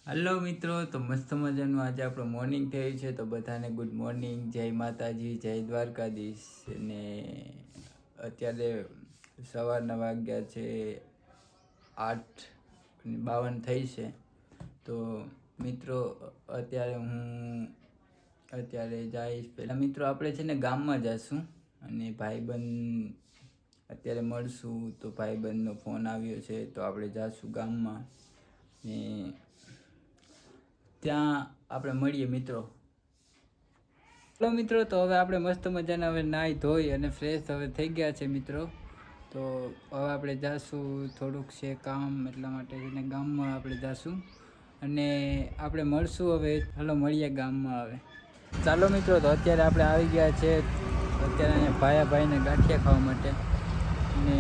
Hello મિત્રો, તો મસ્ત મજાનું આજે આપણું મોર્નિંગ થયું છે. તો બધાને ગુડ મોર્નિંગ, જય માતાજી, જય દ્વારકાધીશ. અને અત્યારે સવારના વાગ્યા છે 8:52 થઈ છે. તો મિત્રો અત્યારે જઈશ પહેલાં મિત્રો આપણે છે ને ગામમાં જઈશું અને ભાઈબંધ અત્યારે મળશું. તો ભાઈબંધનો ફોન આવ્યો છે તો આપણે જઈશું ગામમાં ને ત્યાં આપણે મળીએ મિત્રો. ચલો મિત્રો, તો હવે આપણે મસ્ત મજાના હવે નાહી ધોઈ અને ફ્રેશ હવે થઈ ગયા છે મિત્રો. તો હવે આપણે જઈશું, થોડુંક છે કામ, એટલા માટે એને ગામમાં આપણે જઈશું અને આપણે મળશું હવે. ચાલો મળીએ ગામમાં હવે. ચાલો મિત્રો, તો અત્યારે આપણે આવી ગયા છે અત્યારે અહીંયા ભાઈને ગાંઠિયા ખાવા માટે. અને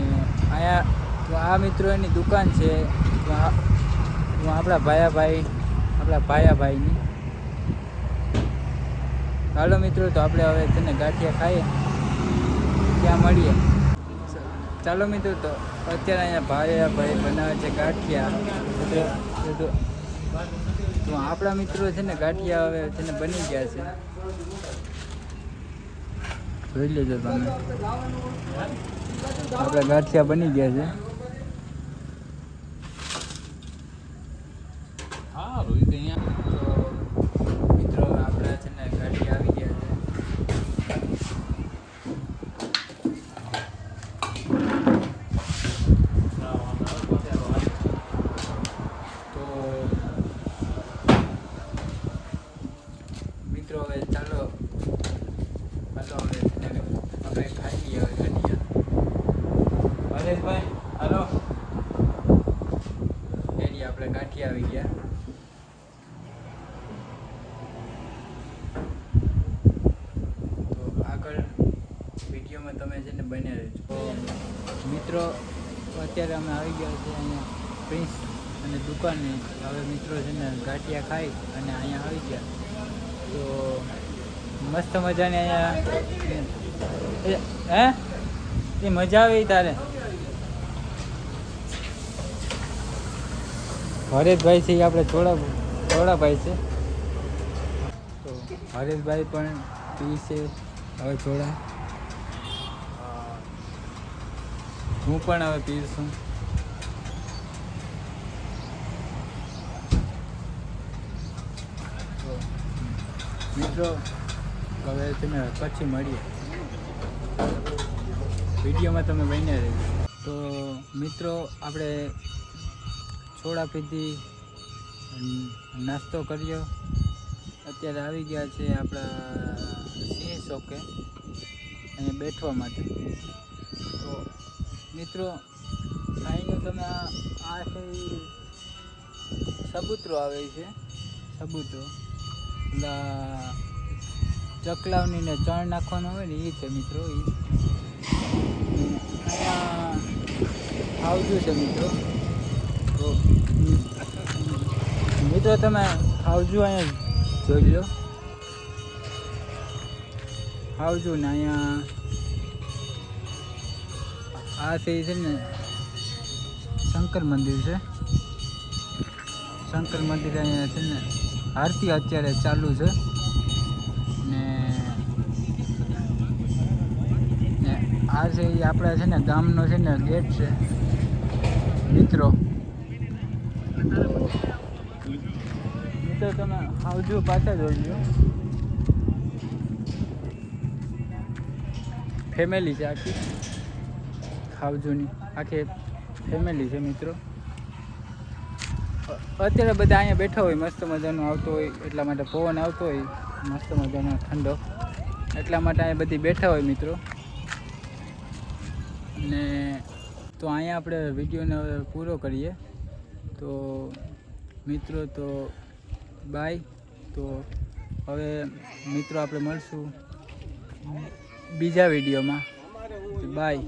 અહીંયા તો આ મિત્રો એની દુકાન છે. તો આપણા ભાયાભાઈની. ચાલો મિત્રો, તો આપણે હવે તેને ગાંઠિયા ખાઈએ, ત્યાં મળીએ. ચાલો મિત્રો, તો અત્યારે અહીંયા ભાઈ બનાવે છે ગાંઠિયા. તો આપણા મિત્રો છે ને ગાંઠિયા હવે છે ને બની ગયા છે, જોઈ લેજો તમે. આપણા ગાંઠિયા બની ગયા છે. મિત્રો આપણા છે ને ગાડી આવી ગયા છે. તો મિત્રો હવે ચાલો હવે આપણે ખાઈ લઈએ હવે ગાંઠિયા. હરેશભાઈ હાલો, એની આપણે ગાંઠિયા આવી ગયા. વિડીયોમાં તમે છે ને બને રહેજો. તો મિત્રો અત્યારે અમે આવી ગયા છે અહીંયા પ્રિન્સ અને દુકાને. હવે મિત્રો છે ને ગાંઠિયા ખાઈ અને અહીંયા આવી ગયા. તો મસ્ત મજાને અહીંયા એ મજા આવી તારે. હરેશભાઈ છે, આપણે થોડાભાઈ છે. તો હરેશભાઈ પણ પી છે હવે થોડા. હું પણ હવે પીશું. તો મિત્રો હવે છે ને પછી મળીએ. વિડીયોમાં તમે બન્યા રહેજો. તો મિત્રો આપણે સોડા પીધી, નાસ્તો કર્યો, અત્યારે આવી ગયા છે આપણા સિંહ ચોકે અહીંયા બેઠવા માટે. તો મિત્રો અહીંનું તમે આ છે સબૂતરો આવે છે, સબૂતરો એટલે ચકલાવની ને ચણ નાખવાનો હોય ને એ છે મિત્રો. અહીંયા આવજું છે મિત્રો. તો મિત્રો તમે આવજો, અહીંયા જોઈ લો આવજો ને. અહીંયા આ છે ને શંકર મંદિર છે. શંકર મંદિર અહીંયા છે ને આરતી અત્યારે ચાલુ છે ને આ છે એ આપણા છે ને ગામનો છે ને ગેટ છે મિત્રો. મિત્રો તમે આવજો, પાછા જોઈજો. ફેમિલી છે આખી, ખાવજોની આખી ફેમિલી છે મિત્રો. અત્યારે બધા અહીંયા બેઠા હોય, મસ્ત મજાનું આવતો હોય, એટલા માટે પવન આવતો હોય મસ્ત મજાનો ઠંડો, એટલા માટે અહીંયા બધી બેઠા હોય મિત્રો. ને તો અહીંયા આપણે વિડીયોને હવે પૂરો કરીએ. તો મિત્રો તો બાય. તો હવે મિત્રો આપણે મળશું બીજા વિડીયોમાં. બાય.